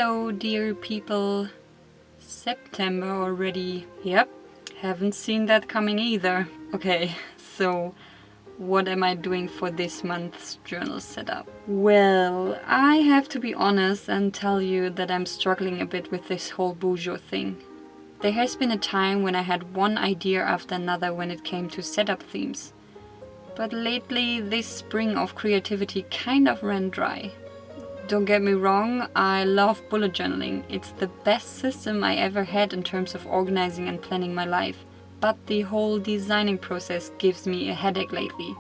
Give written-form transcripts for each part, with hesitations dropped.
Hello, dear people. September already. Yep, haven't seen that coming either. Okay, so what am I doing for this month's journal setup? Well, I have to be honest and tell you that I'm struggling a bit with this whole Bujo thing. There has been a time when I had one idea after another when it came to setup themes. But lately, this spring of creativity kind of ran dry. Don't get me wrong, I love bullet journaling. It's the best system I ever had in terms of organizing and planning my life. But the whole designing process gives me a headache lately.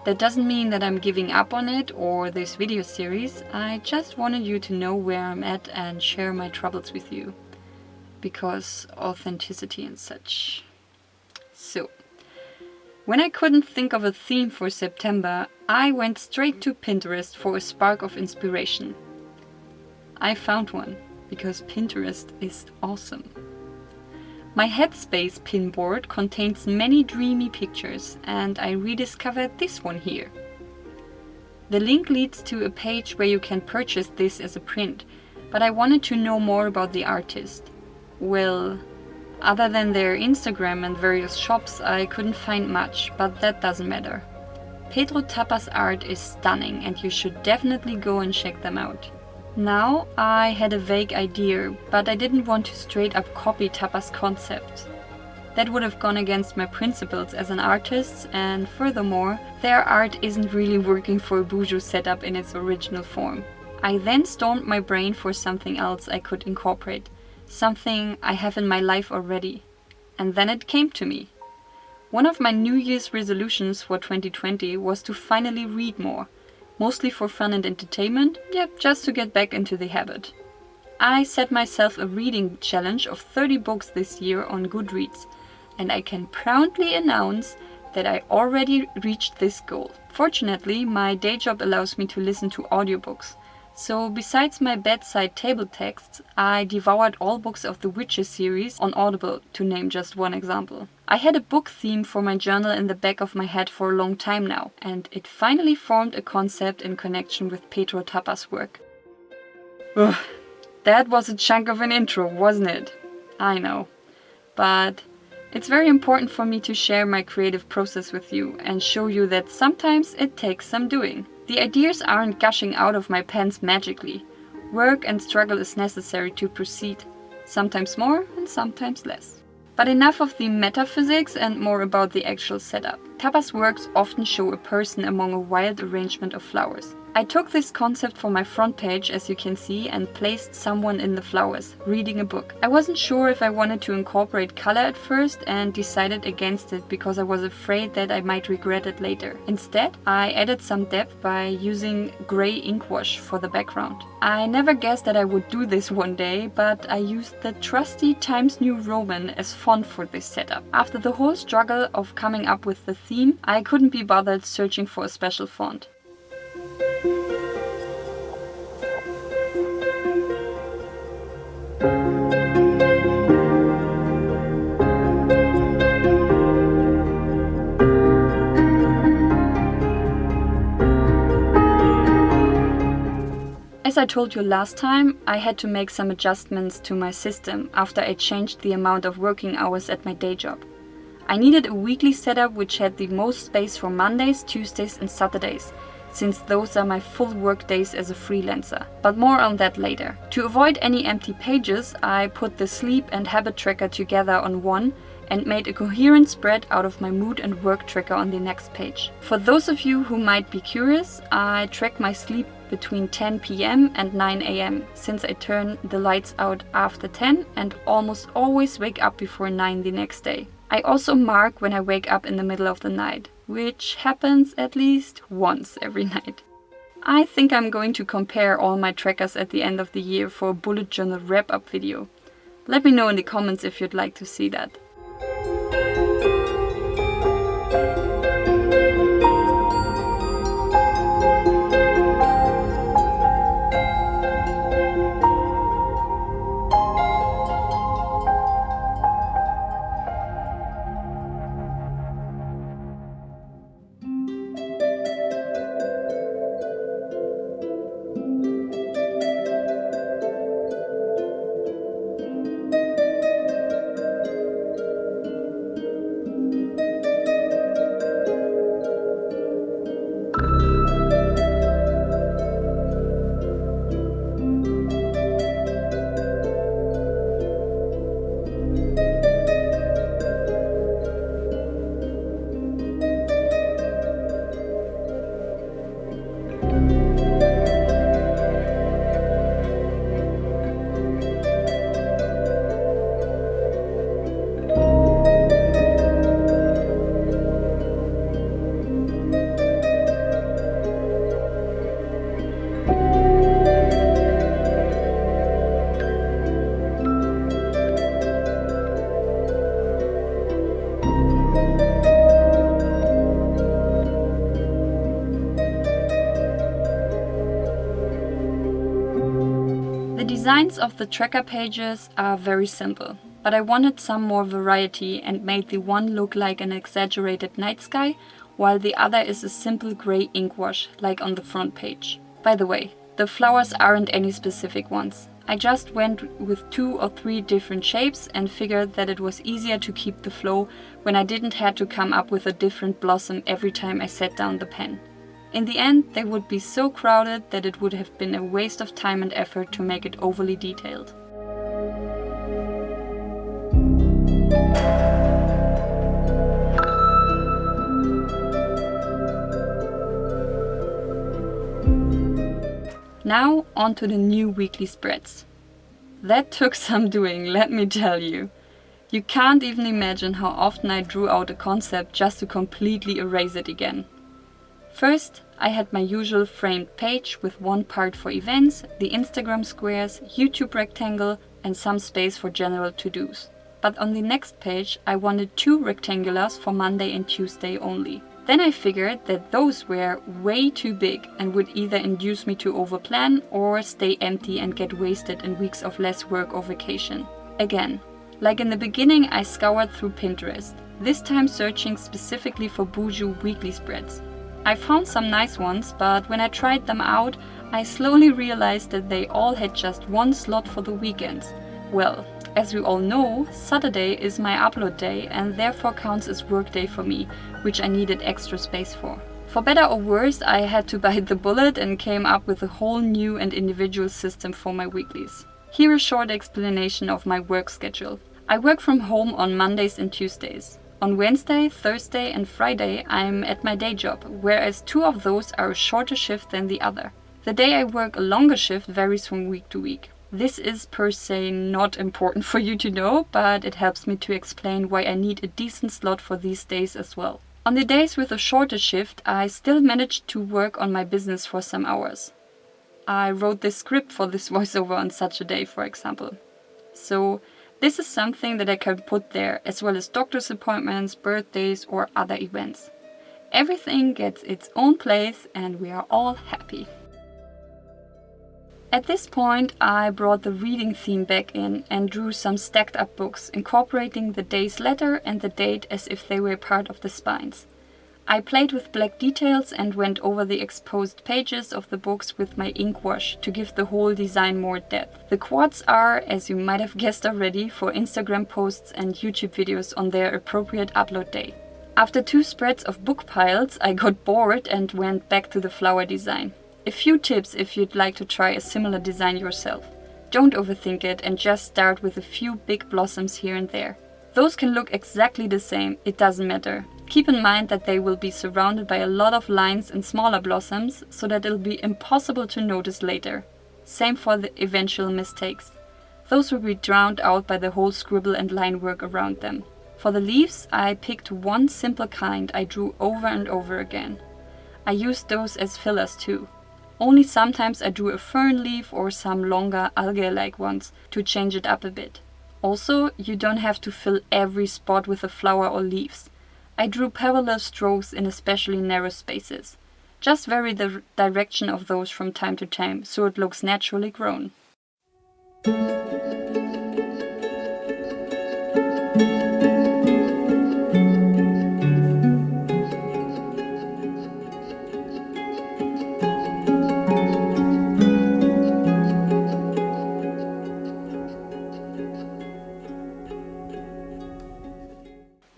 That doesn't mean that I'm giving up on it or this video series. I just wanted you to know where I'm at and share my troubles with you. Because authenticity and such. So, when I couldn't think of a theme for September, I went straight to Pinterest for a spark of inspiration. I found one, because Pinterest is awesome. My Headspace pin board contains many dreamy pictures, and I rediscovered this one here. The link leads to a page where you can purchase this as a print, but I wanted to know more about the artist. Well, other than their Instagram and various shops, I couldn't find much, but that doesn't matter. Pedro Tapa's art is stunning and you should definitely go and check them out. Now, I had a vague idea, but I didn't want to straight up copy Tapa's concept. That would have gone against my principles as an artist, and furthermore, their art isn't really working for a Bujo setup in its original form. I then stormed my brain for something else I could incorporate. Something I have in my life already. And then it came to me. One of my New Year's resolutions for 2020 was to finally read more. Mostly for fun and entertainment, just to get back into the habit. I set myself a reading challenge of 30 books this year on Goodreads. And I can proudly announce that I already reached this goal. Fortunately, my day job allows me to listen to audiobooks. So besides my bedside table texts, I devoured all books of the Witcher series on Audible, to name just one example. I had a book theme for my journal in the back of my head for a long time now, and it finally formed a concept in connection with Pedro Tapa's work. Ugh, that was a chunk of an intro, wasn't it? I know, but it's very important for me to share my creative process with you and show you that sometimes it takes some doing. The ideas aren't gushing out of my pens magically. Work and struggle is necessary to proceed, sometimes more and sometimes less. But enough of the metaphysics and more about the actual setup. Tapa's works often show a person among a wild arrangement of flowers. I took this concept for my front page, as you can see, and placed someone in the flowers, reading a book. I wasn't sure if I wanted to incorporate color at first and decided against it because I was afraid that I might regret it later. Instead, I added some depth by using gray ink wash for the background. I never guessed that I would do this one day, but I used the trusty Times New Roman as font for this setup. After the whole struggle of coming up with the theme, I couldn't be bothered searching for a special font. As I told you last time, I had to make some adjustments to my system after I changed the amount of working hours at my day job. I needed a weekly setup which had the most space for Mondays, Tuesdays and Saturdays, since those are my full work days as a freelancer. But more on that later. To avoid any empty pages, I put the sleep and habit tracker together on one and made a coherent spread out of my mood and work tracker on the next page. For those of you who might be curious, I track my sleep between 10 p.m. and 9 a.m. since I turn the lights out after 10 and almost always wake up before 9 the next day. I also mark when I wake up in the middle of the night, which happens at least once every night. I think I'm going to compare all my trackers at the end of the year for a bullet journal wrap-up video. Let me know in the comments if you'd like to see that. designs of the tracker pages are very simple, but I wanted some more variety and made the one look like an exaggerated night sky, while the other is a simple grey ink wash, like on the front page. By the way, the flowers aren't any specific ones. I just went with 2 or 3 different shapes and figured that it was easier to keep the flow when I didn't have to come up with a different blossom every time I set down the pen. In the end, they would be so crowded that it would have been a waste of time and effort to make it overly detailed. Now on to the new weekly spreads. That took some doing, let me tell you. You can't even imagine how often I drew out a concept just to completely erase it again. First, I had my usual framed page with one part for events, the Instagram squares, YouTube rectangle, and some space for general to-dos. But on the next page, I wanted 2 rectangulars for Monday and Tuesday only. Then I figured that those were way too big and would either induce me to overplan or stay empty and get wasted in weeks of less work or vacation. Again, like in the beginning, I scoured through Pinterest, this time searching specifically for Boujou weekly spreads. I found some nice ones, but when I tried them out, I slowly realized that they all had just one slot for the weekends. Well, as we all know, Saturday is my upload day and therefore counts as work day for me, which I needed extra space for. For better or worse, I had to bite the bullet and came up with a whole new and individual system for my weeklies. Here a short explanation of my work schedule. I work from home on Mondays and Tuesdays. On Wednesday, Thursday and Friday I'm at my day job, whereas 2 of those are a shorter shift than the other. The day I work a longer shift varies from week to week. This is per se not important for you to know, but it helps me to explain why I need a decent slot for these days as well. On the days with a shorter shift, I still managed to work on my business for some hours. I wrote this script for this voiceover on such a day, for example. So this is something that I can put there, as well as doctor's appointments, birthdays or other events. Everything gets its own place and we are all happy. At this point, I brought the reading theme back in and drew some stacked up books, incorporating the day's letter and the date as if they were part of the spines. I played with black details and went over the exposed pages of the books with my ink wash to give the whole design more depth. The quads are, as you might have guessed already, for Instagram posts and YouTube videos on their appropriate upload day. After 2 spreads of book piles, I got bored and went back to the flower design. A few tips if you'd like to try a similar design yourself. Don't overthink it and just start with a few big blossoms here and there. Those can look exactly the same, it doesn't matter. Keep in mind that they will be surrounded by a lot of lines and smaller blossoms, so that it'll be impossible to notice later. Same for the eventual mistakes. Those will be drowned out by the whole scribble and line work around them. For the leaves, I picked one simple kind I drew over and over again. I used those as fillers too. Only sometimes I drew a fern leaf or some longer algae-like ones to change it up a bit. Also, you don't have to fill every spot with a flower or leaves. I drew parallel strokes in especially narrow spaces. Just vary the direction of those from time to time so it looks naturally grown.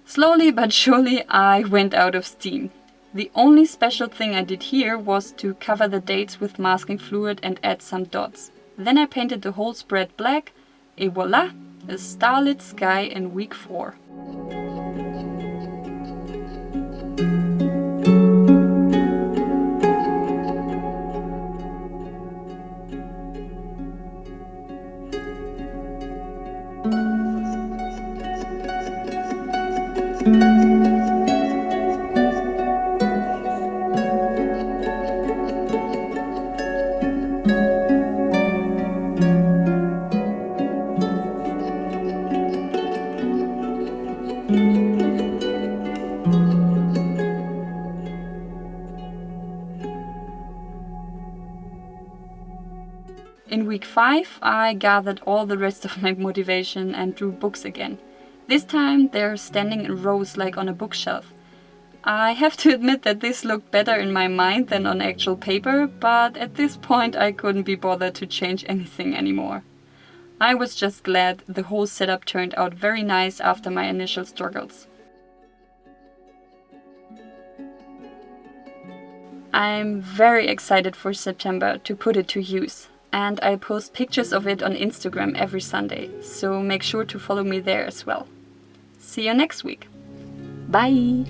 Slowly but surely I went out of steam. The only special thing I did here was to cover the dates with masking fluid and add some dots. Then I painted the whole spread black, et voila, a starlit sky in week 4. In week 5, I gathered all the rest of my motivation and drew books again. This time they're standing in rows like on a bookshelf. I have to admit that this looked better in my mind than on actual paper, but at this point I couldn't be bothered to change anything anymore. I was just glad the whole setup turned out very nice after my initial struggles. I'm very excited for September to put it to use, and I post pictures of it on Instagram every Sunday, so make sure to follow me there as well. See you next week. Bye!